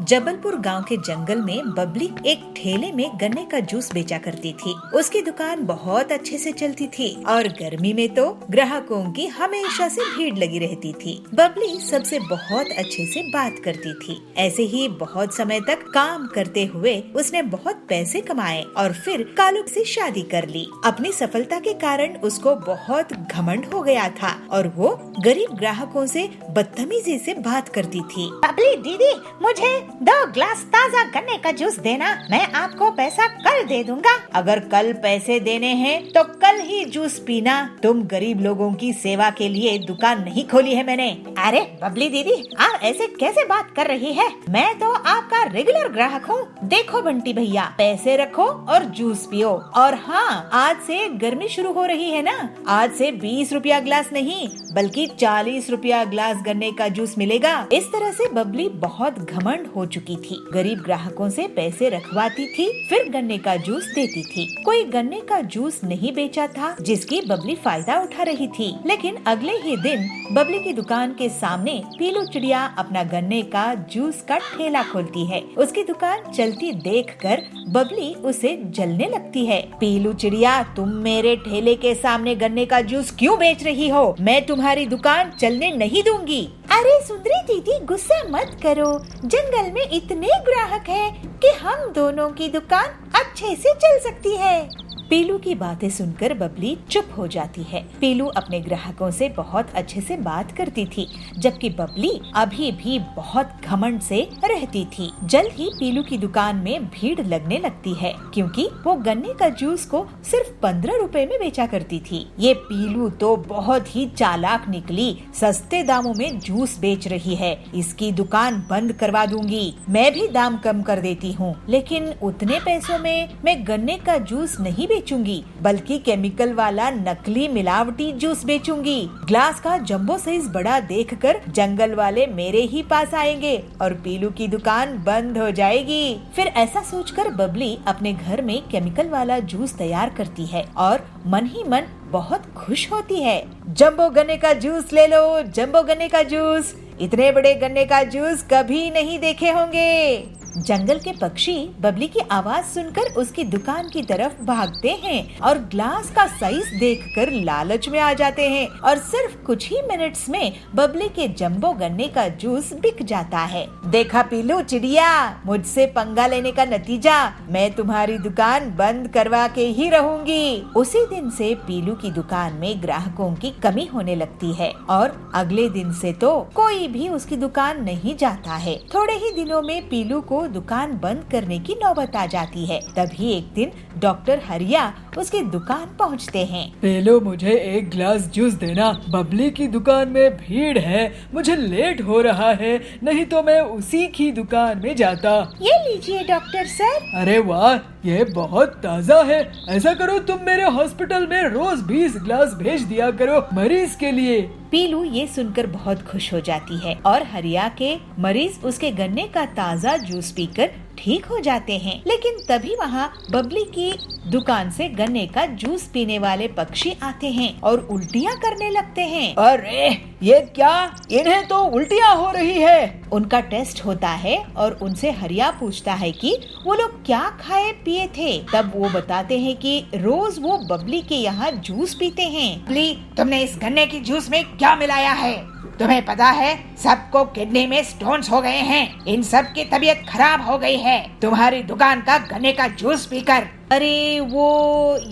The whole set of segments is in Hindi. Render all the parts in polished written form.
जबलपुर गांव के जंगल में बबली एक ठेले में गन्ने का जूस बेचा करती थी। उसकी दुकान बहुत अच्छे से चलती थी और गर्मी में तो ग्राहकों की हमेशा से भीड़ लगी रहती थी। बबली सबसे बहुत अच्छे से बात करती थी। ऐसे ही बहुत समय तक काम करते हुए उसने बहुत पैसे कमाए और फिर कालू से शादी कर ली। अपनी सफलता के कारण उसको बहुत घमंड हो गया था और वो गरीब ग्राहकों से बदतमीजी से बात करती थी। बबली दीदी, मुझे 2 ग्लास ताज़ा गन्ने का जूस देना, मैं आपको पैसा कल दे दूंगा। अगर कल पैसे देने हैं तो कल ही जूस पीना। तुम गरीब लोगों की सेवा के लिए दुकान नहीं खोली है मैंने। अरे बबली दीदी, आप ऐसे कैसे बात कर रही है? मैं तो आपका रेगुलर ग्राहक हूँ। देखो बंटी भैया, पैसे रखो और जूस पियो। और हाँ, आज से गर्मी शुरू हो रही है ना, आज से 20 रुपया ग्लास नहीं बल्कि 40 रुपया ग्लास गन्ने का जूस मिलेगा। इस तरह से बबली बहुत घमंड हो चुकी थी। गरीब ग्राहकों से पैसे रखवाती थी, फिर गन्ने का जूस देती थी। कोई गन्ने का जूस नहीं बेचा था जिसकी बबली फायदा उठा रही थी। लेकिन अगले ही दिन बबली की दुकान के सामने पीलू चिड़िया अपना गन्ने का जूस का ठेला खोलती है। उसकी दुकान चलती देखकर बबली उसे जलने लगती है। पीलू चिड़िया, तुम मेरे ठेले के सामने गन्ने का जूस क्यों बेच रही हो? मैं तुम्हारी दुकान चलने नहीं दूंगी। अरे सुंदरी दीदी, गुस्सा मत करो। जंगल में इतने ग्राहक हैं कि हम दोनों की दुकान अच्छे से चल सकती है। पीलू की बातें सुनकर बबली चुप हो जाती है। पीलू अपने ग्राहकों से बहुत अच्छे से बात करती थी, जबकि बबली अभी भी बहुत घमंड से रहती थी। जल्द ही पीलू की दुकान में भीड़ लगने लगती है, क्योंकि वो गन्ने का जूस को सिर्फ 15 रुपए में बेचा करती थी। ये पीलू तो बहुत ही चालाक निकली, सस्ते दामों में जूस बेच रही है। इसकी दुकान बंद करवा दूंगी। मैं भी दाम कम कर देती हूँ, लेकिन उतने पैसों में मैं गन्ने का जूस नहीं बेचूंगी, बल्कि केमिकल वाला नकली मिलावटी जूस बेचूंगी। ग्लास का जंबो साइज बड़ा देखकर जंगल वाले मेरे ही पास आएंगे और पीलू की दुकान बंद हो जाएगी। फिर ऐसा सोचकर बबली अपने घर में केमिकल वाला जूस तैयार करती है और मन ही मन बहुत खुश होती है। जंबो गन्ने का जूस ले लो, जंबो गन्ने का जूस। इतने बड़े गन्ने का जूस कभी नहीं देखे होंगे। जंगल के पक्षी बबली की आवाज सुनकर उसकी दुकान की तरफ भागते हैं और ग्लास का साइज देखकर लालच में आ जाते हैं और सिर्फ कुछ ही मिनट्स में बबली के जंबो गन्ने का जूस बिक जाता है। देखा पीलू चिड़िया, मुझसे पंगा लेने का नतीजा, मैं तुम्हारी दुकान बंद करवा के ही रहूंगी। उसी दिन से पीलू की दुकान में ग्राहकों की कमी होने लगती है और अगले दिन से तो कोई भी उसकी दुकान नहीं जाता है। थोड़े ही दिनों में पीलू को दुकान बंद करने की नौबत आ जाती है। तभी एक दिन डॉक्टर हरिया उसकी दुकान पहुंचते हैं। पेलो, मुझे 1 ग्लास जूस देना। बबली की दुकान में भीड़ है, मुझे लेट हो रहा है, नहीं तो मैं उसी की दुकान में जाता। ये लीजिए डॉक्टर सर। अरे वाह, ये बहुत ताज़ा है। ऐसा करो, तुम मेरे हॉस्पिटल में रोज 20 ग्लास भेज दिया करो मरीज के लिए। पीलू ये सुनकर बहुत खुश हो जाती है और हरिया के मरीज उसके गन्ने का ताज़ा जूस पीकर ठीक हो जाते हैं। लेकिन तभी वहाँ बबली की दुकान से गन्ने का जूस पीने वाले पक्षी आते हैं और उल्टियाँ करने लगते हैं। अरे ये क्या, इन्हें तो उल्टियाँ हो रही है। उनका टेस्ट होता है और उनसे हरिया पूछता है कि वो लोग क्या खाए पिए थे। तब वो बताते हैं कि रोज वो बबली के यहाँ जूस पीते हैं। बबली, तुमने इस गन्ने की जूस में क्या मिलाया है? तुम्हें पता है सबको किडनी में स्टोन्स हो गए हैं। इन सब की तबीयत खराब हो गई है तुम्हारी दुकान का गन्ने का जूस पीकर। अरे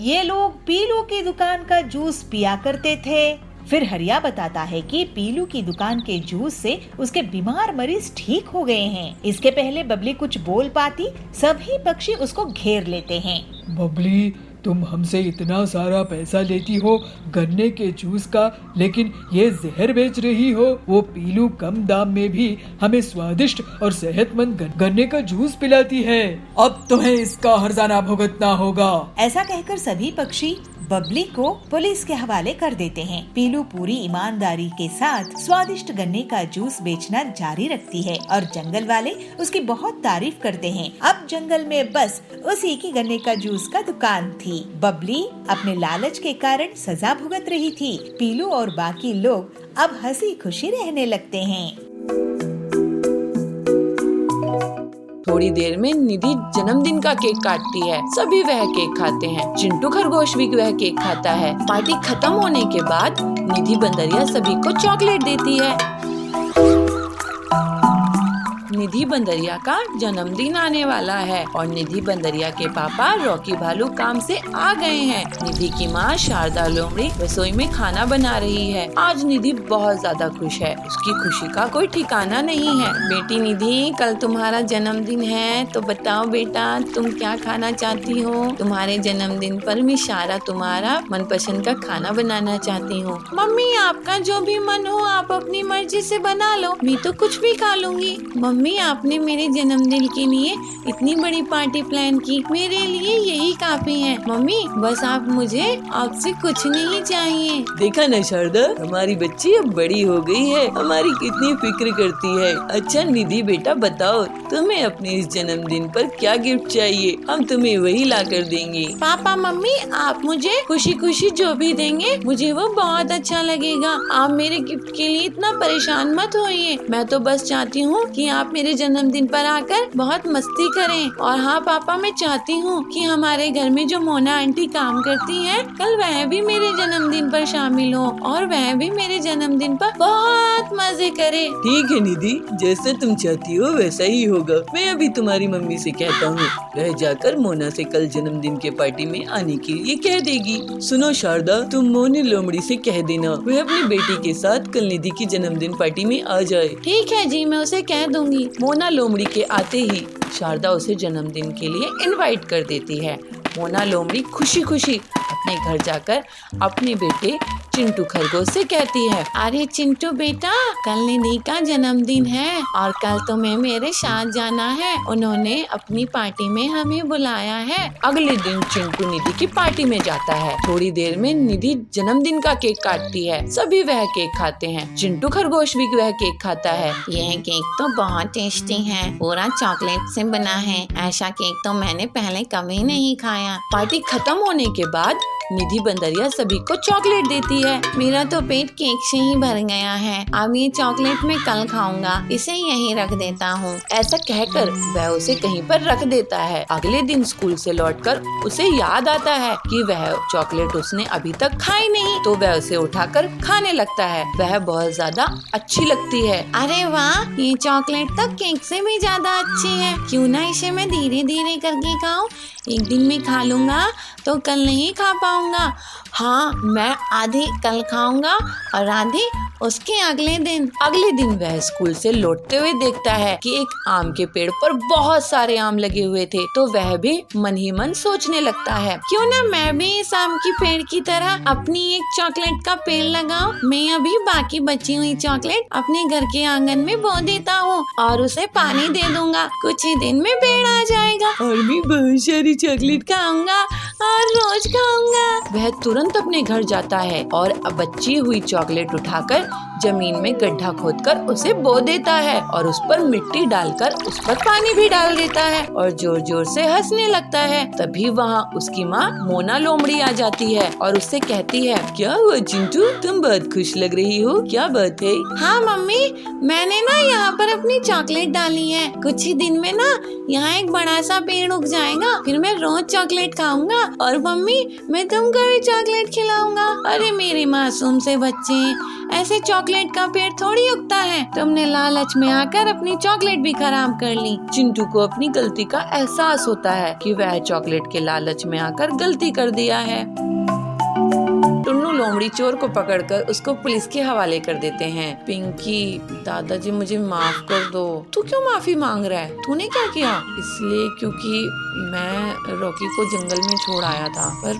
ये लोग पीलू की दुकान का जूस पिया करते थे। फिर हरिया बताता है कि पीलू की दुकान के जूस से उसके बीमार मरीज ठीक हो गए हैं। इसके पहले बबली कुछ बोल पाती, सभी पक्षी उसको घेर लेते हैं। बबली, तुम हमसे इतना सारा पैसा लेती हो गन्ने के जूस का, लेकिन ये जहर बेच रही हो। वो पीलू कम दाम में भी हमें स्वादिष्ट और सेहतमंद गन्ने का जूस पिलाती है। अब तुम्हें इसका हर्जाना भुगतना होगा। ऐसा कहकर सभी पक्षी बबली को पुलिस के हवाले कर देते हैं। पीलू पूरी ईमानदारी के साथ स्वादिष्ट गन्ने का जूस बेचना जारी रखती है और जंगल वाले उसकी बहुत तारीफ करते हैं। अब जंगल में बस उसी की गन्ने का जूस का दुकान थी। बबली अपने लालच के कारण सजा भुगत रही थी। पीलू और बाकी लोग अब हंसी खुशी रहने लगते हैं। थोड़ी देर में निधि जन्मदिन का केक काटती है। सभी वह केक खाते हैं। चिंटू खरगोश भी वह केक खाता है। पार्टी खत्म होने के बाद निधि बंदरिया सभी को चॉकलेट देती है। निधि बंदरिया का जन्मदिन आने वाला है और निधि बंदरिया के पापा रॉकी भालू काम से आ गए हैं। निधि की माँ शारदा लोमड़ी रसोई में खाना बना रही है। आज निधि बहुत ज्यादा खुश है। उसकी खुशी का कोई ठिकाना नहीं है। बेटी निधि, कल तुम्हारा जन्मदिन है, तो बताओ बेटा तुम क्या खाना चाहती हो? तुम्हारे जन्मदिन पर मैं सारा तुम्हारा मनपसंद का खाना बनाना चाहती हूँ। मम्मी, आपका जो भी मन हो आप अपनी मर्जी से बना लो, मैं तो कुछ भी खा लूंगी। मम्मी, आपने मेरे जन्मदिन के लिए इतनी बड़ी पार्टी प्लान की, मेरे लिए यही काफी है। मम्मी, बस आप मुझे आपसे कुछ नहीं चाहिए। देखा न शारदा, हमारी बच्ची अब बड़ी हो गई है, हमारी कितनी फिक्र करती है। अच्छा निधि बेटा, बताओ तुम्हें अपने इस जन्मदिन पर क्या गिफ्ट चाहिए? हम तुम्हें वही ला कर देंगे। पापा मम्मी, आप मुझे खुशी खुशी जो भी देंगे मुझे वो बहुत अच्छा लगेगा। आप मेरे गिफ्ट के लिए इतना परेशान मत होइए। मैं तो बस चाहती हूँ कि आप मेरे जन्मदिन पर आकर बहुत मस्ती करें। और हाँ पापा, मैं चाहती हूँ कि हमारे घर में जो मोना आंटी काम करती है, कल वह भी मेरे जन्मदिन पर शामिल हो और वह भी मेरे जन्मदिन पर बहुत मजे करे। ठीक है निधि, जैसा तुम चाहती हो वैसा ही होगा। मैं अभी तुम्हारी मम्मी से कहता हूँ, वह जाकर मोना से कल जन्मदिन के पार्टी में आने के लिए कह देगी। सुनो शारदा, तुम मोनी लोमड़ी से कह देना वह अपनी बेटी के साथ कल निधि की जन्मदिन पार्टी में आ जाए। ठीक है जी, मैं उसे कह दूंगी। मोना लोमड़ी के आते ही शारदा उसे जन्मदिन के लिए इनवाइट कर देती है। मोना लोमड़ी खुशी खुशी अपने घर जाकर अपने बेटे चिंटू खरगोश से कहती है, अरे चिंटू बेटा, कल निधि का जन्मदिन है और कल तुम्हें मेरे साथ जाना है। उन्होंने अपनी पार्टी में हमें बुलाया है। अगले दिन चिंटू निधि की पार्टी में जाता है। थोड़ी देर में निधि जन्मदिन का केक काटती है। सभी वह केक खाते हैं। चिंटू खरगोश भी वह केक खाता है। यह केक तो बहुत टेस्टी है, पूरा चॉकलेट से बना है। ऐसा केक तो मैंने पहले कभी नहीं खाया। पार्टी खत्म होने के बाद निधि बंदरिया सभी को चॉकलेट देती है। मेरा तो पेट केक से ही भर गया है। अब ये चॉकलेट मैं कल खाऊंगा, इसे यहीं रख देता हूँ। ऐसा कहकर वह उसे कहीं पर रख देता है। अगले दिन स्कूल से लौटकर उसे याद आता है कि वह चॉकलेट उसने अभी तक खाई नहीं, तो वह उसे उठाकर खाने लगता है। वह बहुत ज्यादा अच्छी लगती है। अरे वाह, ये चॉकलेट तो केक से भी ज्यादा अच्छी है। क्यों ना इसे मैं धीरे धीरे करके खाऊं? एक दिन में खा लूंगा तो कल नहीं खा पाऊंगा। हाँ, मैं आधी कल खाऊंगा और आधी उसके अगले दिन। अगले दिन वह स्कूल से लौटते हुए देखता है कि एक आम के पेड़ पर बहुत सारे आम लगे हुए थे, तो वह भी मन ही मन सोचने लगता है, क्यों ना मैं भी इस आम की पेड़ की तरह अपनी एक चॉकलेट का पेड़ लगाऊं। मैं अभी बाकी बची हुई चॉकलेट अपने घर के आंगन में बो देता हूँ और उसे पानी दे दूंगा। कुछ ही दिन में पेड़ आ जाएगा और मैं बहुत सारी चॉकलेट खाऊंगा और रोज खाऊंगा। वह तुरंत अपने घर जाता है और बची हुई चॉकलेट उठाकर जमीन में गड्ढा खोदकर उसे बो देता है और उस पर मिट्टी डालकर उस पर पानी भी डाल देता है और जोर जोर से हंसने लगता है। तभी वहाँ उसकी माँ मोना लोमड़ी आ जाती है और उससे कहती है, क्या हुआ चिंटू, तुम बहुत खुश लग रही हो, क्या बात है? हाँ मम्मी, मैंने ना यहाँ पर अपनी चॉकलेट डाली है। कुछ ही दिन में ना यहाँ एक बड़ा सा पेड़ उग जाएगा, फिर मैं रोज चॉकलेट खाऊंगा और मम्मी मैं तुमको भी चॉकलेट खिलाऊंगा। अरे मेरे मासूम से बच्चे, ऐसे चॉकलेट का पेड़ थोड़ी उगता है। तुमने लालच में आकर अपनी चॉकलेट भी खराब कर ली। चिंटू को अपनी गलती का एहसास होता है कि वह चॉकलेट के लालच में आकर गलती कर दिया है। टुन्नू लोमड़ी चोर को पकड़कर उसको पुलिस के हवाले कर देते हैं। पिंकी, दादाजी मुझे माफ कर दो। तू क्यों माफी मांग रहा है? तूने क्या किया? इसलिए क्योंकि मैं रॉकी को जंगल में छोड़ आया था। पर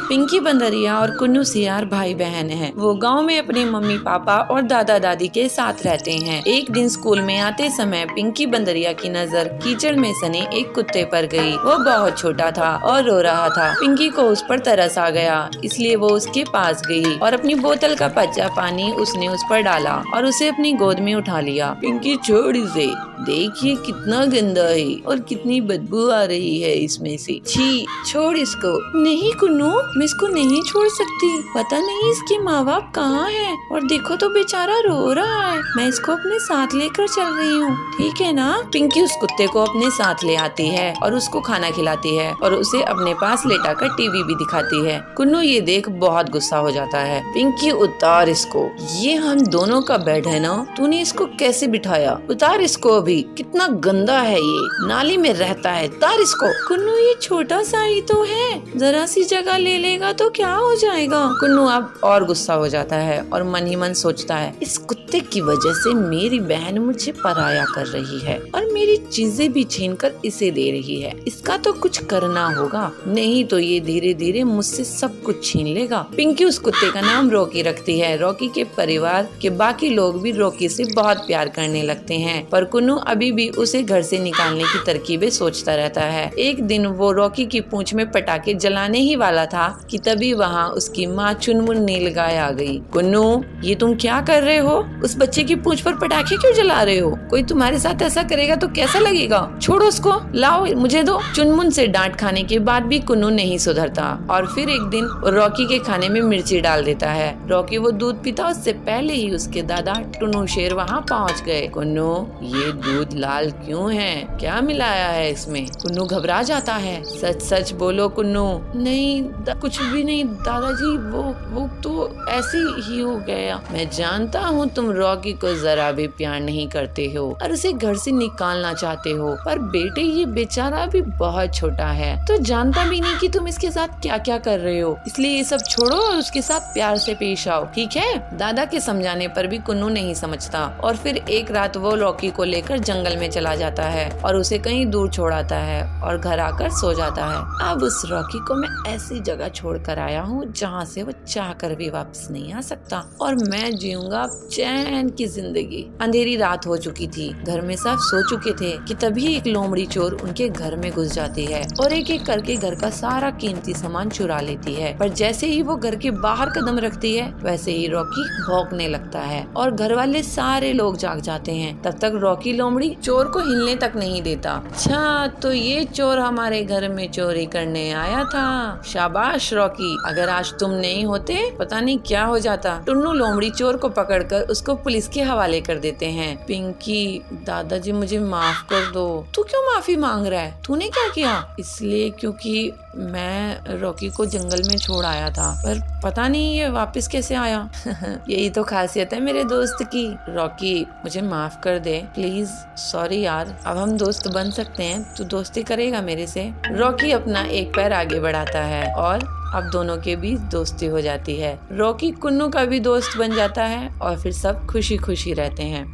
पिंकी बंदरिया और कुन्नू सियार भाई बहन हैं। वो गांव में अपने मम्मी पापा और दादा दादी के साथ रहते हैं। एक दिन स्कूल में आते समय पिंकी बंदरिया की नजर कीचड़ में सने एक कुत्ते पर गई। वो बहुत छोटा था और रो रहा था। पिंकी को उस पर तरस आ गया, इसलिए वो उसके पास गई और अपनी बोतल का कच्चा पानी उसने उस पर डाला और उसे अपनी गोद में उठा लिया। पिंकी छोड़ इसे, देखिए कितना गंदा है और कितनी बदबू आ रही है इसमें से, छी छोड़ इसको। नहीं कुन्नू, मैं इसको नहीं छोड़ सकती, पता नहीं इसके माँ बाप कहाँ हैं और देखो तो बेचारा रो रहा है। मैं इसको अपने साथ लेकर चल रही हूँ, ठीक है ना। पिंकी उस कुत्ते को अपने साथ ले आती है और उसको खाना खिलाती है और उसे अपने पास लेटाकर टीवी भी दिखाती है। कुन्नू ये देख बहुत गुस्सा हो जाता है। पिंकी उतार इसको, ये हम दोनों का बेड है ना, तूने इसको कैसे बिठाया, उतार इसको, अभी कितना गंदा है ये, नाली में रहता है, उतार इसको। कुन्नू ये छोटा सा ही तो है, जरा सी जगह ले लेगा तो क्या हो जाएगा। कुन्नू अब और गुस्सा हो जाता है और मन ही मन सोचता है, इस कुत्ते की वजह से मेरी बहन मुझे पराया कर रही है और मेरी चीजें भी छीन कर इसे दे रही है, इसका तो कुछ करना होगा, नहीं तो ये धीरे धीरे मुझसे सब कुछ छीन लेगा। पिंकी उस कुत्ते का नाम रॉकी रखती है। रॉकी के परिवार के बाकी लोग भी रॉकी से बहुत प्यार करने लगते हैं, पर कुन्नू अभी भी उसे घर से निकालने की तरकीबें सोचता रहता है। एक दिन वो रॉकी की पूंछ में पटाखे जलाने ही वाला था कि तभी वहाँ उसकी माँ चुनमुन नीलगाय आ गई। कुन्नू, ये तुम क्या कर रहे हो, उस बच्चे की पूंछ पर पटाखे क्यों जला रहे हो, कोई तुम्हारे साथ ऐसा करेगा तो कैसा लगेगा, छोड़ो उसको, लाओ मुझे दो। चुनमुन से डांट खाने के बाद भी कुन्नू नहीं सुधरता और फिर एक दिन रॉकी के खाने में मिर्ची डाल देता है। रॉकी वो दूध पीता उससे पहले ही उसके दादा टुन्नू शेर वहाँ पहुँच गए। कुन्नू, ये दूध लाल क्यों है, क्या मिलाया है इसमें। कुन्नू घबरा जाता है। सच सच बोलो कुन्नू। नहीं कुछ भी नहीं दादाजी, वो तो ऐसे ही हो गया। मैं जानता हूँ तुम रॉकी को जरा भी प्यार नहीं करते हो और उसे घर से निकालना चाहते हो, पर बेटे ये बेचारा भी बहुत छोटा है, तो जानता भी नहीं कि तुम इसके साथ क्या क्या कर रहे हो, इसलिए ये सब छोड़ो और उसके साथ प्यार से पेश आओ, ठीक है। दादा के समझाने पर भी कुन्नू नहीं समझता और फिर एक रात वो रॉकी को लेकर जंगल में चला जाता है और उसे कहीं दूर छोड़ाता है और घर आकर सो जाता है। अब उस रॉकी को मैं ऐसी जगह छोड़ कर आया हूँ जहाँ से वो चाह कर भी वापस नहीं आ सकता और मैं जीऊंगा चैन की जिंदगी। अंधेरी रात हो चुकी थी, घर में सब सो चुके थे कि तभी एक लोमड़ी चोर उनके घर में घुस जाती है और एक एक करके घर का सारा कीमती सामान चुरा लेती है। पर जैसे ही वो घर के बाहर कदम रखती है वैसे ही रॉकी भौंकने लगता है और घर वाले सारे लोग जाग जाते हैं। तब तक रॉकी लोमड़ी चोर को हिलने तक नहीं देता। अच्छा, तो ये चोर हमारे घर में चोरी करने आया था, शाबाश रॉकी, अगर आज तुम नहीं होते पता नहीं क्या हो जाता। टुन्नू लोमड़ी चोर को पकड़कर उसको पुलिस के हवाले कर देते हैं। पिंकी, दादाजी मुझे माफ कर दो। तू क्यों माफी मांग रहा है, तूने क्या किया। इसलिए क्योंकि मैं रॉकी को जंगल में छोड़ आया था, पर पता नहीं ये वापस कैसे आया। यही तो खासियत है मेरे दोस्त की। रॉकी मुझे माफ कर दे प्लीज, सॉरी यार, अब हम दोस्त बन सकते हैं, तू दोस्ती करेगा मेरे से। रॉकी अपना एक पैर आगे बढ़ाता है और अब दोनों के बीच दोस्ती हो जाती है। रॉकी कुन्नू का भी दोस्त बन जाता है और फिर सब खुशी खुशी रहते हैं।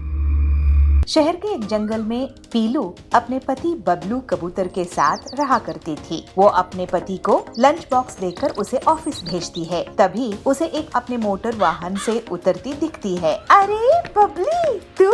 शहर के एक जंगल में पीलू अपने पति बबलू कबूतर के साथ रहा करती थी। वो अपने पति को लंच बॉक्स देकर उसे ऑफिस भेजती है। तभी उसे एक अपने मोटर वाहन से उतरती दिखती है। अरे बबली तू,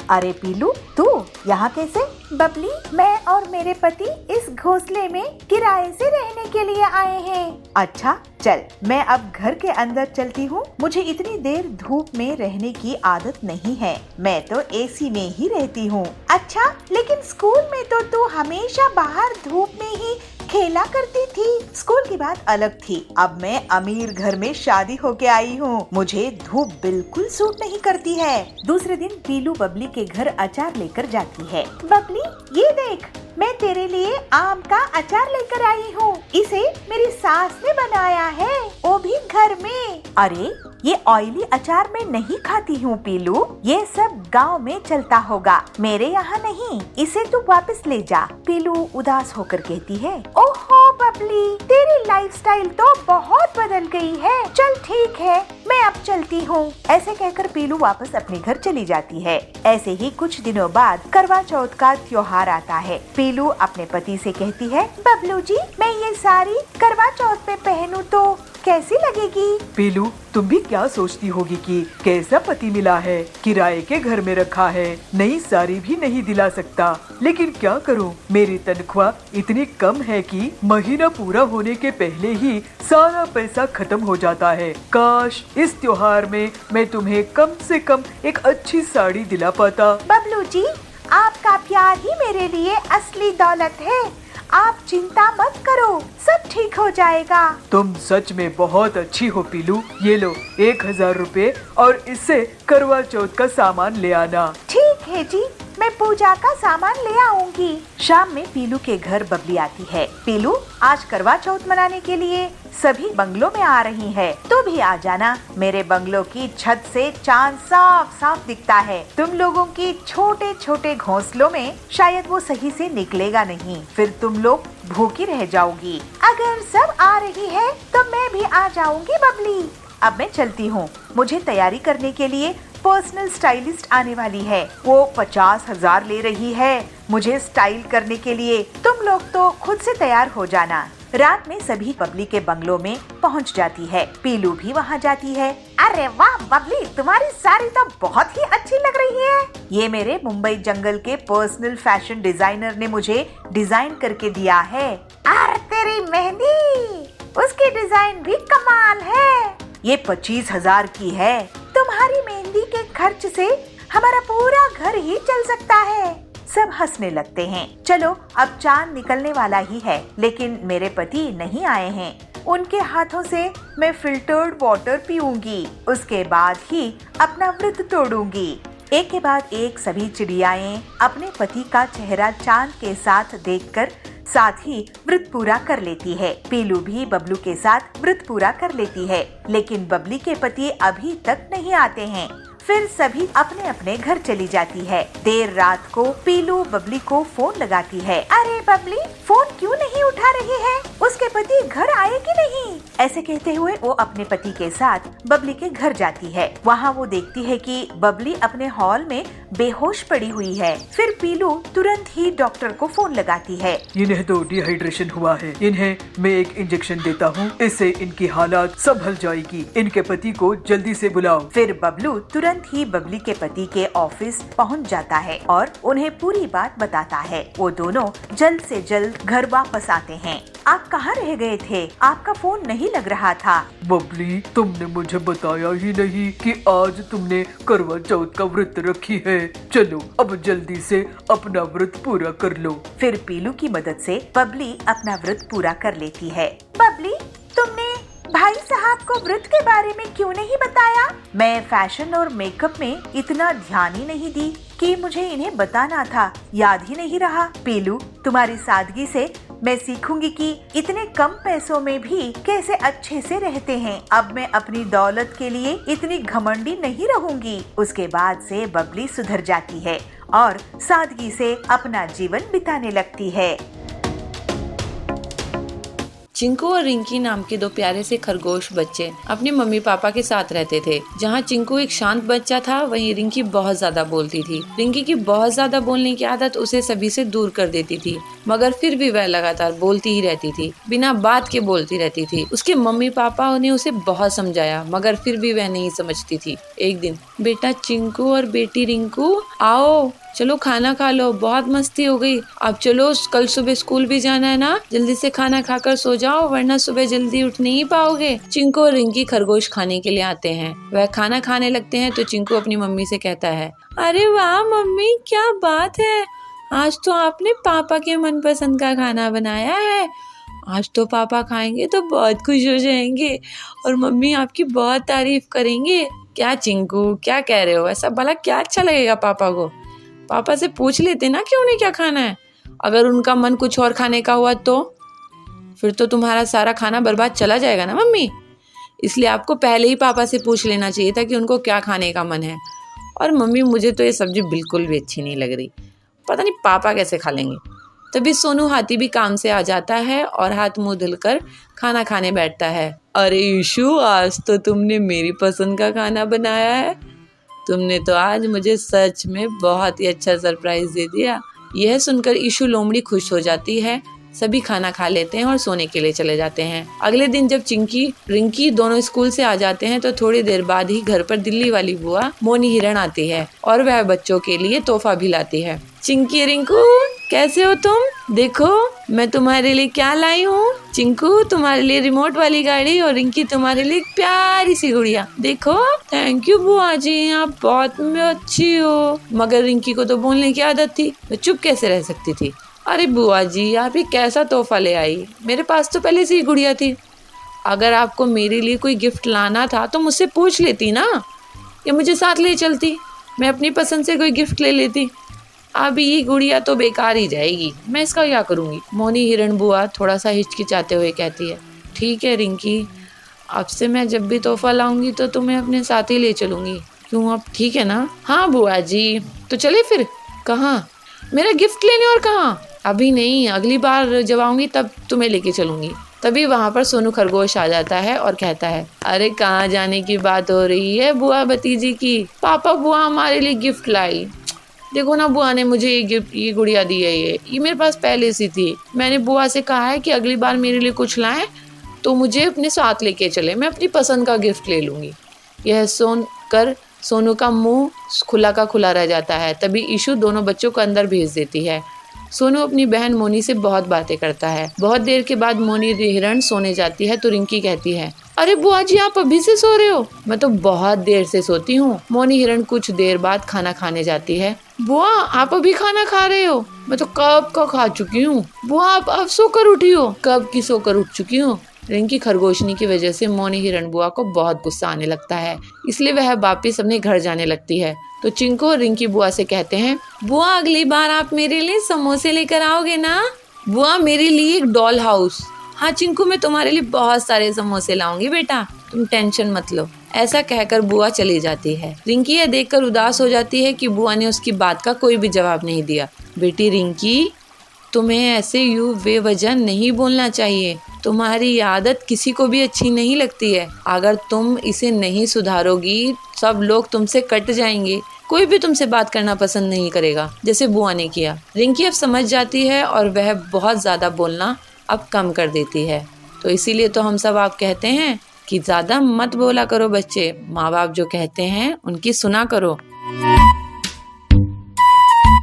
अरे पीलू तू यहाँ कैसे। बबली, मैं और मेरे पति इस घोंसले में किराए से रहने के लिए आए हैं। अच्छा चल, मैं अब घर के अंदर चलती हूँ, मुझे इतनी देर धूप में रहने की आदत नहीं है, मैं तो एसी में ही रहती हूँ। अच्छा, लेकिन स्कूल में तो तू हमेशा बाहर धूप में ही खेला करती थी। स्कूल की बात अलग थी, अब मैं अमीर घर में शादी होके आई हूँ, मुझे धूप बिल्कुल सूट नहीं करती है। दूसरे दिन पीलू बबली के घर अचार लेकर जाती है। बबली ये देख, मैं तेरे लिए आम का अचार लेकर आई हूँ, इसे मेरी सास ने बनाया है, वो भी घर में। अरे ये ऑयली अचार मैं नहीं खाती हूँ पीलू, ये सब गांव में चलता होगा, मेरे यहाँ नहीं, इसे तू वापस ले जा। पीलू उदास होकर कहती है, ओहो बबली, तेरी लाइफस्टाइल तो बहुत बदल गई है, चल ठीक है मैं अब चलती हूँ। ऐसे कहकर पीलू वापस अपने घर चली जाती है। ऐसे ही कुछ दिनों बाद करवा चौथ का त्योहार आता है। पीलू अपने पति से कहती है, बबलू जी मैं ये साड़ी करवा चौथ पे पहनूं तो कैसी लगेगी। पीलू, तुम भी क्या सोचती होगी कि कैसा पति मिला है, किराए के घर में रखा है, नई साड़ी भी नहीं दिला सकता। लेकिन क्या करूं, मेरी तनख्वाह इतनी कम है कि महीना पूरा होने के पहले ही सारा पैसा खत्म हो जाता है। काश इस त्योहार में मैं तुम्हें कम से कम एक अच्छी साड़ी दिला पाता। बबलू जी, आपका प्यार ही मेरे लिए असली दौलत है। आप चिंता मत करो, सब ठीक हो जाएगा। तुम सच में बहुत अच्छी हो पीलू। ये लो 1000 रुपए और इससे करवा चौथ का सामान ले आना। ठीक है जी, मैं पूजा का सामान ले आऊंगी। शाम में पीलू के घर बबली आती है। पीलू, आज करवा चौथ मनाने के लिए सभी बंगलों में आ रही है, तू भी आ जाना। मेरे बंगलों की छत से चांद साफ साफ दिखता है। तुम लोगों की छोटे छोटे घोंसलों में शायद वो सही से निकलेगा नहीं, फिर तुम लोग भूखी रह जाओगी। अगर सब आ रही है तो मैं भी आ जाऊंगी बबली। अब मैं चलती हूँ, मुझे तैयारी करने के लिए पर्सनल स्टाइलिस्ट आने वाली है। वो 50,000 ले रही है मुझे स्टाइल करने के लिए। तुम लोग तो खुद से तैयार हो जाना। रात में सभी बबली के बंगलों में पहुंच जाती है। पीलू भी वहां जाती है। अरे वाह बबली, तुम्हारी साड़ी तो बहुत ही अच्छी लग रही है। ये मेरे मुंबई जंगल के पर्सनल फैशन डिजाइनर ने मुझे डिजाइन करके दिया है। अरे तेरी मेहंदी, उसकी डिजाइन भी कमाल है। ये 25,000 की है। तुम्हारी मेहंदी के खर्च से हमारा पूरा घर ही चल सकता है। सब हंसने लगते हैं। चलो अब चांद निकलने वाला ही है, लेकिन मेरे पति नहीं आए हैं। उनके हाथों से मैं फिल्टर्ड वाटर पीऊंगी, उसके बाद ही अपना व्रत तोड़ूंगी। एक के बाद एक सभी चिड़ियाएं अपने पति का चेहरा चांद के साथ देखकर साथ ही व्रत पूरा कर लेती है। पीलू भी बबलू के साथ व्रत पूरा कर लेती है, लेकिन बबली के पति अभी तक नहीं आते हैं। फिर सभी अपने अपने घर चली जाती है। देर रात को पीलू बबली को फोन लगाती है। अरे बबली, फोन क्यों नहीं उठा रही है? उसके पति घर आए कि नहीं? ऐसे कहते हुए वो अपने पति के साथ बबली के घर जाती है। वहाँ वो देखती है कि बबली अपने हॉल में बेहोश पड़ी हुई है। फिर पीलू तुरंत ही डॉक्टर को फोन लगाती है। इन्हें तो डिहाइड्रेशन हुआ है, इन्हें मैं एक इंजेक्शन देता हूँ, इससे इनकी हालात संभल जाएगी। इनके पति को जल्दी से बुलाओ। फिर बबलू तुरंत ही बबली के पति के ऑफिस पहुंच जाता है और उन्हें पूरी बात बताता है। वो दोनों जल्द से जल्द घर वापस आते हैं। आप कहाँ रह गए थे? आपका फोन नहीं लग रहा था। बबली, तुमने मुझे बताया ही नहीं कि आज तुमने करवा चौथ का व्रत रखी है। चलो अब जल्दी से अपना व्रत पूरा कर लो। फिर पीलू की मदद से बबली अपना व्रत पूरा कर लेती है। बबली, तुमने भाई साहब को व्रत के बारे में क्यों नहीं बताया? मैं फैशन और मेकअप में इतना ध्यान ही नहीं दी कि मुझे इन्हें बताना था, याद ही नहीं रहा। पीलू, तुम्हारी सादगी से मैं सीखूंगी कि इतने कम पैसों में भी कैसे अच्छे से रहते हैं। अब मैं अपनी दौलत के लिए इतनी घमंडी नहीं रहूंगी। उसके बाद से बबली सुधर जाती है और सादगी से अपना जीवन बिताने लगती है। चिंकू और रिंकी नाम के दो प्यारे से खरगोश बच्चे अपने मम्मी पापा के साथ रहते थे। जहाँ चिंकू एक शांत बच्चा था, वहीं रिंकी बहुत ज्यादा बोलती थी। रिंकी की बहुत ज्यादा बोलने की आदत उसे सभी से दूर कर देती थी, मगर फिर भी वह लगातार बोलती ही रहती थी, बिना बात के बोलती रहती थी। उसके मम्मी पापा ने उसे बहुत समझाया, मगर फिर भी वह नहीं समझती थी। एक दिन, बेटा चिंकू और बेटी रिंकू, आओ चलो खाना खा लो, बहुत मस्ती हो गई। अब चलो, कल सुबह स्कूल भी जाना है ना, जल्दी से खाना खाकर सो जाओ, वरना सुबह जल्दी उठ नहीं पाओगे। चिंकू और रिंकी खरगोश खाने के लिए आते हैं। वह खाना खाने लगते हैं तो चिंकू अपनी मम्मी से कहता है, अरे वाह मम्मी, क्या बात है, आज तो आपने पापा के मनपसंद का खाना बनाया है। आज तो पापा खाएंगे तो बहुत खुश हो जाएंगे और मम्मी आपकी बहुत तारीफ करेंगे। क्या चिंकू, क्या कह रहे हो? ऐसा भला क्या अच्छा लगेगा पापा को? पापा से पूछ लेते ना कि उन्हें क्या खाना है। अगर उनका मन कुछ और खाने का हुआ तो फिर तो तुम्हारा सारा खाना बर्बाद चला जाएगा ना मम्मी। इसलिए आपको पहले ही पापा से पूछ लेना चाहिए था कि उनको क्या खाने का मन है। और मम्मी, मुझे तो ये सब्जी बिल्कुल भी अच्छी नहीं लग रही, पता नहीं पापा कैसे खा लेंगे। तभी सोनू हाथी भी काम से आ जाता है और हाथ मुंह धुलकर खाना खाने बैठता है। अरे ईशु, आज तो तुमने मेरी पसंद का खाना बनाया है। तुमने तो आज मुझे सच में बहुत ही अच्छा सरप्राइज दे दिया। यह सुनकर ईशु लोमड़ी खुश हो जाती है। सभी खाना खा लेते हैं और सोने के लिए चले जाते हैं। अगले दिन जब चिंकी रिंकी दोनों स्कूल से आ जाते हैं तो थोड़ी देर बाद ही घर पर दिल्ली वाली बुआ मोनी हिरण आती है और वह बच्चों के लिए तोहफा भी लाती है। चिंकी, रिंकू कैसे हो तुम? देखो मैं तुम्हारे लिए क्या लाई हूँ। चिंकू तुम्हारे लिए रिमोट वाली गाड़ी और रिंकी तुम्हारे लिए एक प्यारी सी गुड़िया। देखो। थैंक यू बुआ जी, आप बहुत अच्छी हो। मगर रिंकी को तो बोलने की आदत थी, वो चुप कैसे रह सकती थी। अरे बुआ जी, आप ये कैसा तोहफा ले आई? मेरे पास तो पहले से ही गुड़िया थी। अगर आपको मेरे लिए कोई गिफ्ट लाना था तो मुझसे पूछ लेती ना, या मुझे साथ ले चलती, मैं अपनी पसंद से कोई गिफ्ट ले लेती। अब ये गुड़िया तो बेकार ही जाएगी, मैं इसका क्या करूँगी? मोनी हिरण बुआ थोड़ा सा हिचकिचाते हुए कहती है। ठीक है रिंकी, अब से मैं जब भी तोहफा लाऊंगी तो तुम्हें अपने साथ ही ले चलूँगी। क्यों, अब ठीक है ना? हाँ बुआ जी। तो चले फिर। कहाँ? मेरा गिफ्ट लेने। और कहाँ? अभी नहीं, अगली बार जब आऊँगी तब तुम्हें लेके चलूँगी। तभी वहाँ पर सोनू खरगोश आ जाता है और कहता है, अरे कहाँ जाने की बात हो रही है बुआ भतीजी की? पापा बुआ हमारे लिए गिफ्ट लाई। देखो ना, बुआ ने मुझे ये गुड़िया दी है। ये मेरे पास पहले से थी। मैंने बुआ से कहा है कि अगली बार मेरे लिए कुछ लाएं तो मुझे अपने साथ लेके चले, मैं अपनी पसंद का गिफ्ट ले लूँगी। यह सुनकर सोनू का मुंह खुला का खुला रह जाता है। तभी ईशू दोनों बच्चों को अंदर भेज देती है। सोनू अपनी बहन मोनी से बहुत बातें करता है। बहुत देर के बाद मोनी हिरण सोने जाती है तो रिंकी कहती है, अरे बुआ जी आप अभी से सो रहे हो? मैं तो बहुत देर से सोती हूँ। मोनी हिरण कुछ देर बाद खाना खाने जाती है। बुआ आप अभी खाना खा रहे हो? मैं तो कब का खा चुकी हूँ। बुआ आप अब सोकर उठी हो? कब की सोकर उठ चुकी हूँ। रिंकी खरगोशनी की वजह से मोनी हिरण बुआ को बहुत गुस्सा आने लगता है, इसलिए वह वापिस अपने घर जाने लगती है। तो चिंकू और रिंकी बुआ से कहते हैं, बुआ अगली बार आप मेरे लिए समोसे लेकर आओगे ना? बुआ मेरे लिए एक डॉल हाउस। हाँ चिंकू, मैं तुम्हारे लिए बहुत सारे समोसे लाऊंगी बेटा, तुम टेंशन मत लो। ऐसा कहकर बुआ चली जाती है। रिंकी यह देखकर उदास हो जाती है कि बुआ ने उसकी बात का कोई भी जवाब नहीं दिया। बेटी रिंकी, तुम्हें ऐसे यूं बेवजह नहीं बोलना चाहिए। तुम्हारी आदत किसी को भी अच्छी नहीं लगती है। अगर तुम इसे नहीं सुधारोगी सब लोग तुमसे कट जाएंगे, कोई भी तुमसे बात करना पसंद नहीं करेगा, जैसे बुआ ने किया। रिंकी अब समझ जाती है और वह बहुत ज़्यादा बोलना अब कम कर देती है। तो इसीलिए तो हम सब आप कहते हैं कि ज़्यादा मत बोला करो बच्चे, माँ बाप जो कहते हैं उनकी सुना करो।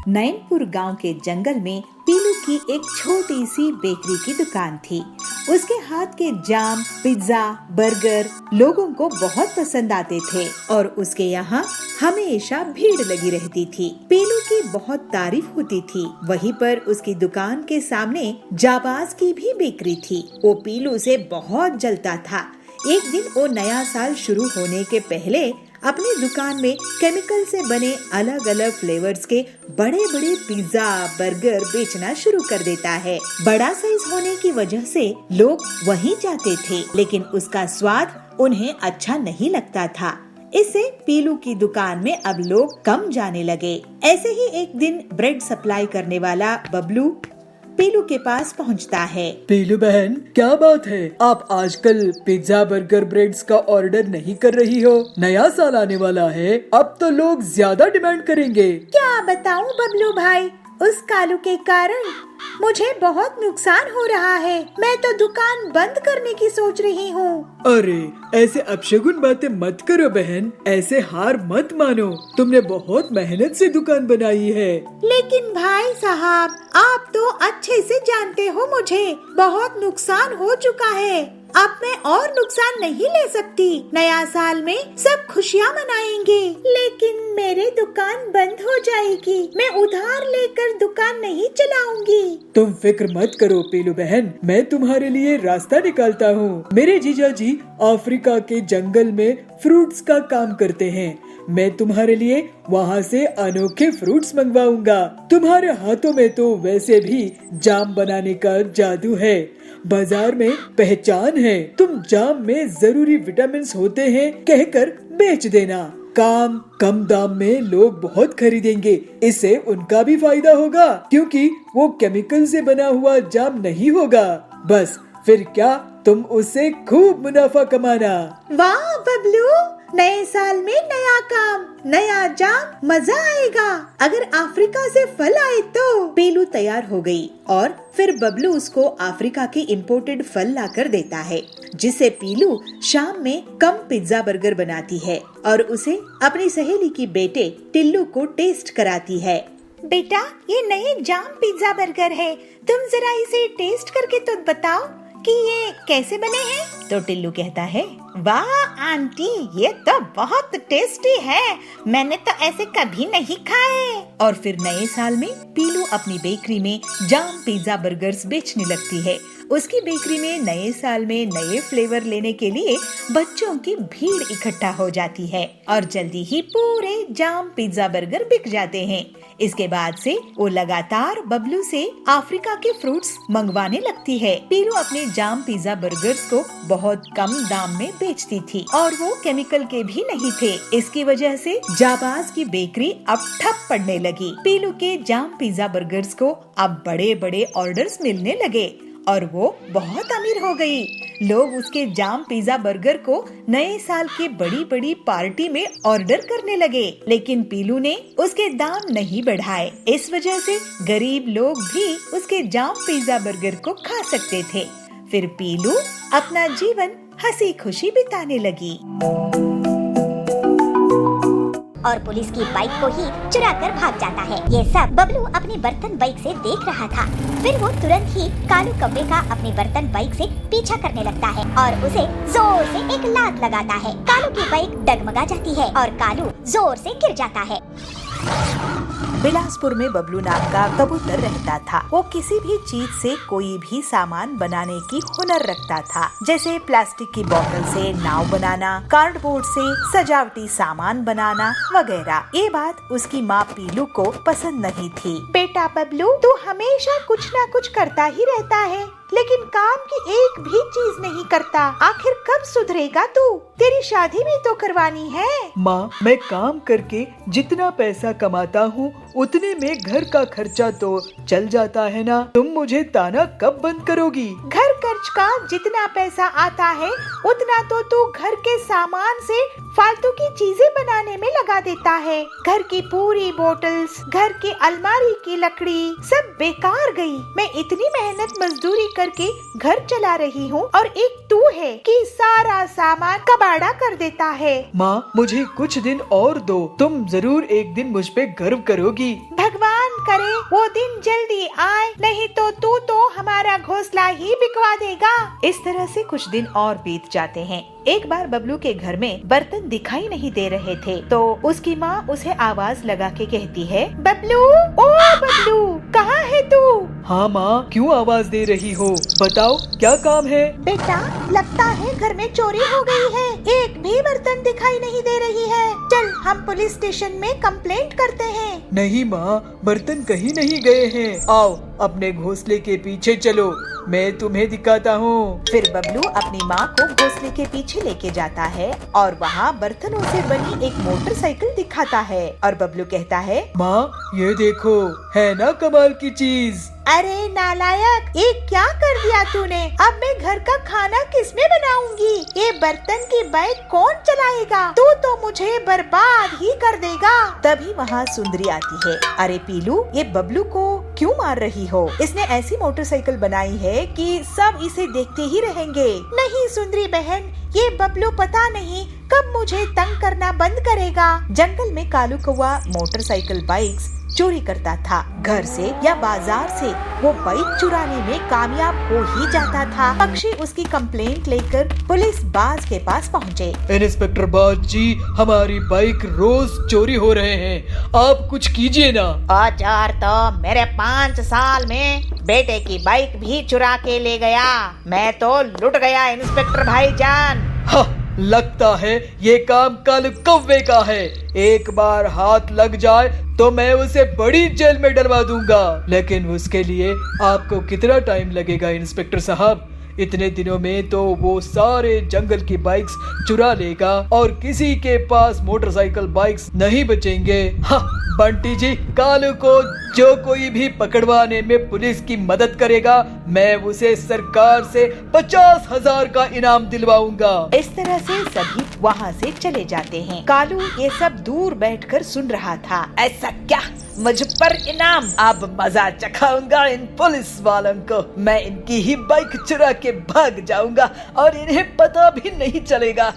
नैनपुर गांव के जंगल में पीलू की एक छोटी सी बेकरी की दुकान थी। उसके हाथ के जाम, पिज्जा, बर्गर लोगों को बहुत पसंद आते थे और उसके यहाँ हमेशा भीड़ लगी रहती थी। पीलू की बहुत तारीफ होती थी। वहीं पर उसकी दुकान के सामने जाबाज की भी बेकरी थी। वो पीलू से बहुत जलता था। एक दिन वो नया साल शुरू होने के पहले अपनी दुकान में केमिकल से बने अलग अलग फ्लेवर्स के बड़े बड़े पिज्जा, बर्गर बेचना शुरू कर देता है। बड़ा साइज होने की वजह से लोग वहीं जाते थे, लेकिन उसका स्वाद उन्हें अच्छा नहीं लगता था। इससे पीलू की दुकान में अब लोग कम जाने लगे। ऐसे ही एक दिन ब्रेड सप्लाई करने वाला बबलू पीलू के पास पहुंचता है। पीलू बहन, क्या बात है? आप आजकल पिज्जा, बर्गर, ब्रेड्स का ऑर्डर नहीं कर रही हो? नया साल आने वाला है, अब तो लोग ज्यादा डिमांड करेंगे। क्या बताऊं बबलू भाई, उस कालू के कारण मुझे बहुत नुकसान हो रहा है। मैं तो दुकान बंद करने की सोच रही हूँ। अरे ऐसे अपशगुन बातें मत करो बहन, ऐसे हार मत मानो। तुमने बहुत मेहनत से दुकान बनाई है। लेकिन भाई साहब, आप तो अच्छे से जानते हो मुझे बहुत नुकसान हो चुका है। अब मैं और नुकसान नहीं ले सकती। नया साल में सब खुशियाँ मनाएंगे, लेकिन मेरी दुकान बंद हो जाएगी। मैं उधार लेकर दुकान नहीं चलाऊंगी। तुम फिक्र मत करो पीलू बहन, मैं तुम्हारे लिए रास्ता निकालता हूँ। मेरे जीजा जी अफ्रीका के जंगल में फ्रूट्स का काम करते हैं। मैं तुम्हारे लिए वहाँ से अनोखे फ्रूट्स मंगवाऊंगा। तुम्हारे हाथों में तो वैसे भी जाम बनाने का जादू है, बाजार में पहचान है। तुम जाम में जरूरी विटामिन होते हैं कहकर बेच देना। काम कम दाम में लोग बहुत खरीदेंगे, इससे उनका भी फायदा होगा क्योंकि वो केमिकल से बना हुआ जाम नहीं होगा। बस फिर क्या, तुम उससे खूब मुनाफा कमाना। वाह बबलू, नए साल में नया काम, नया जाम, मजा आएगा। अगर अफ्रीका से फल आए तो। पीलू तैयार हो गई और फिर बबलू उसको अफ्रीका के इम्पोर्टेड फल लाकर देता है, जिसे पीलू शाम में कम पिज्जा बर्गर बनाती है और उसे अपनी सहेली की बेटे टिल्लू को टेस्ट कराती है। बेटा, ये नए जाम पिज्जा बर्गर है, तुम जरा इसे टेस्ट करके तो बताओ कि ये कैसे बने हैं। तो टिल्लू कहता है, वाह आंटी, ये तो बहुत टेस्टी है, मैंने तो ऐसे कभी नहीं खाए। और फिर नए साल में पीलू अपनी बेकरी में जाम पिज्जा बर्गर्स बेचने लगती है। उसकी बेकरी में नए साल में नए फ्लेवर लेने के लिए बच्चों की भीड़ इकट्ठा हो जाती है और जल्दी ही पूरे जाम पिज्जा बर्गर बिक जाते हैं। इसके बाद से वो लगातार बबलू से अफ्रीका के फ्रूट्स मंगवाने लगती है। पीलू अपने जाम पिज्जा बर्गर्स को बहुत कम दाम में बेचती थी और वो केमिकल के भी नहीं थे। इसकी वजह से जाबाज की बेकरी अब ठप पड़ने लगी। पीलू के जाम पिज्जा बर्गर्स को अब बड़े बड़े ऑर्डर्स मिलने लगे और वो बहुत अमीर हो गई। लोग उसके जाम पिज्जा बर्गर को नए साल के बड़ी बड़ी पार्टी में ऑर्डर करने लगे, लेकिन पीलू ने उसके दाम नहीं बढ़ाए। इस वजह से गरीब लोग भी उसके जाम पिज्जा बर्गर को खा सकते थे। फिर पीलू अपना जीवन हंसी खुशी बिताने लगी और पुलिस की बाइक को ही चुराकर भाग जाता है। ये सब बबलू अपनी बर्तन बाइक से देख रहा था। फिर वो तुरंत ही कालू कौवे का अपनी बर्तन बाइक से पीछा करने लगता है और उसे जोर से एक लात लगाता है। कालू की बाइक डगमगा जाती है और कालू जोर से गिर जाता है। बिलासपुर में बबलू नाम का कबूतर रहता था। वो किसी भी चीज से कोई भी सामान बनाने की हुनर रखता था, जैसे प्लास्टिक की बोतल से नाव बनाना, कार्डबोर्ड से सजावटी सामान बनाना वगैरह। ये बात उसकी माँ पीलू को पसंद नहीं थी। बेटा बबलू, तू हमेशा कुछ न कुछ करता ही रहता है, लेकिन काम की एक भी चीज नहीं करता। आखिर कब सुधरेगा तू? तेरी शादी भी तो करवानी है। माँ, मैं काम करके जितना पैसा कमाता हूँ उतने में घर का खर्चा तो चल जाता है ना। तुम मुझे ताना कब बंद करोगी? घर खर्च का जितना पैसा आता है उतना तो तू घर के सामान से फालतू की चीजें बनाने में लगा देता है। घर की पूरी बोतल्स, घर की अलमारी की लकड़ी सब बेकार गई। मैं इतनी मेहनत मजदूरी करके घर चला रही हूँ और एक तू है कि सारा सामान कबाड़ा कर देता है। माँ, मुझे कुछ दिन और दो, तुम जरूर एक दिन मुझ पे गर्व करोगी। भगवान करे वो दिन जल्दी आए, नहीं तो तू तो हमारा घोंसला ही बिकवा देगा। इस तरह से कुछ दिन और बीत जाते हैं। एक बार बबलू के घर में बर्तन दिखाई नहीं दे रहे थे, तो उसकी माँ उसे आवाज लगा के कहती है, बबलू, ओ बबलू, कहाँ है तू? हाँ माँ, क्यों आवाज दे रही हो? बताओ क्या काम है? बेटा, लगता है घर में चोरी हो गई है। एक भी बर्तन दिखाई नहीं दे रही है। चल हम पुलिस स्टेशन में कंप्लेंट करते हैं। नहीं माँ, बर्तन कहीं नहीं गए हैं। आओ अपने घोंसले के पीछे चलो, मैं तुम्हें दिखाता हूँ। फिर बबलू अपनी माँ को घोंसले के पीछे लेके जाता है और वहाँ बर्तनों से बनी एक मोटरसाइकिल दिखाता है और बबलू कहता है, माँ ये देखो, है ना कमाल की चीज। अरे नालायक, ये क्या कर दिया तूने? अब मैं घर का खाना किसमें बनाऊंगी? ये बर्तन की बाइक कौन चलाएगा? तू तो मुझे बर्बाद ही कर देगा। तभी वहाँ सुंदरी आती है। अरे पीलू, ये बबलू को क्यों मार रही हो? इसने ऐसी मोटरसाइकिल बनाई है कि सब इसे देखते ही रहेंगे। नहीं सुंदरी बहन, ये बबलू पता नहीं कब मुझे तंग करना बंद करेगा। जंगल में कालू कौवा मोटरसाइकिल बाइक्स चोरी करता था। घर से या बाजार से वो बाइक चुराने में कामयाब हो ही जाता था। पक्षी उसकी कंप्लेंट लेकर पुलिस बाज के पास पहुँचे। इंस्पेक्टर बाज जी, हमारी बाइक रोज चोरी हो रहे हैं, आप कुछ कीजिए ना। और यार, तो मेरे 5 साल में बेटे की बाइक भी चुरा के ले गया। मैं तो लुट गया इंस्पेक्टर भाईजान। लगता है ये काम कालू कौवे का है। एक बार हाथ लग जाए तो मैं उसे बड़ी जेल में डलवा दूंगा। लेकिन उसके लिए आपको कितना टाइम लगेगा इंस्पेक्टर साहब? इतने दिनों में तो वो सारे जंगल की बाइक्स चुरा लेगा और किसी के पास मोटरसाइकिल बाइक्स नहीं बचेंगे। हाँ, बंटी जी, कालू को जो कोई भी पकड़वाने में पुलिस की मदद करेगा, मैं उसे सरकार से 50,000 का इनाम दिलवाऊंगा। इस तरह से सभी वहाँ से चले जाते हैं। कालू ये सब दूर बैठकर सुन रहा था। ऐसा क्या? मुझ पर इनाम? अब मजा चखाऊंगा इन पुलिस वालों को। मैं इनकी ही बाइक चुरा के भाग जाऊंगा और इन्हें पता भी नहीं चलेगा।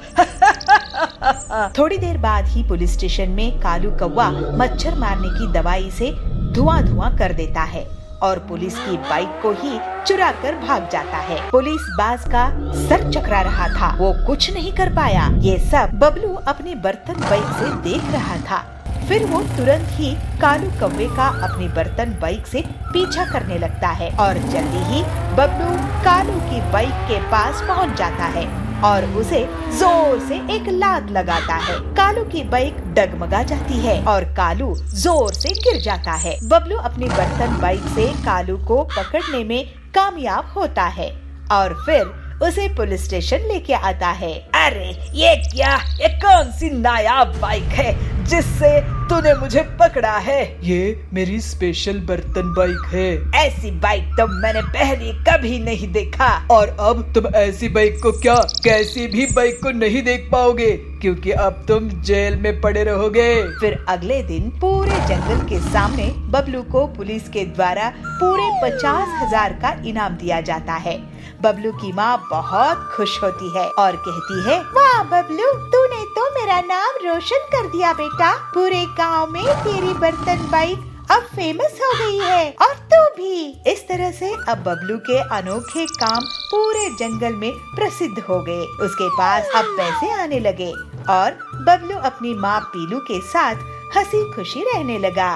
थोड़ी देर बाद ही पुलिस स्टेशन में कालू कौवा मच्छर मारने की दवाई से धुआं धुआं कर देता है और पुलिस की बाइक को ही चुरा कर भाग जाता है। पुलिस बाज का सर चकरा रहा था, वो कुछ नहीं कर पाया। ये सब बबलू अपने बर्तन बाइक से देख रहा था। फिर वो तुरंत ही कालू कौवे का अपनी बर्तन बाइक से पीछा करने लगता है और जल्दी ही बबलू कालू की बाइक के पास पहुंच जाता है और उसे जोर से एक लात लगाता है। कालू की बाइक डगमगा जाती है और कालू जोर से गिर जाता है। बबलू अपनी बर्तन बाइक से कालू को पकड़ने में कामयाब होता है और फिर उसे पुलिस स्टेशन लेके आता है। अरे ये क्या? ये कौन सी नायाब बाइक है जिससे तूने मुझे पकड़ा है? ये मेरी स्पेशल बर्तन बाइक है। ऐसी बाइक तो मैंने पहले कभी नहीं देखा। और अब तुम ऐसी बाइक को क्या, कैसी भी बाइक को नहीं देख पाओगे, क्योंकि अब तुम जेल में पड़े रहोगे। फिर अगले दिन पूरे जंगल के सामने बबलू को पुलिस के द्वारा पूरे 50,000 का इनाम दिया जाता है। बबलू की माँ बहुत खुश होती है और कहती है, वाह बबलू, तूने तो मेरा नाम रोशन कर दिया बेटा। पूरे गांव में तेरी बर्तन बाइक अब फेमस हो गई है और तू भी। इस तरह से अब बबलू के अनोखे काम पूरे जंगल में प्रसिद्ध हो गए। उसके पास अब पैसे आने लगे और बबलू अपनी माँ पीलू के साथ हंसी खुशी रहने लगा।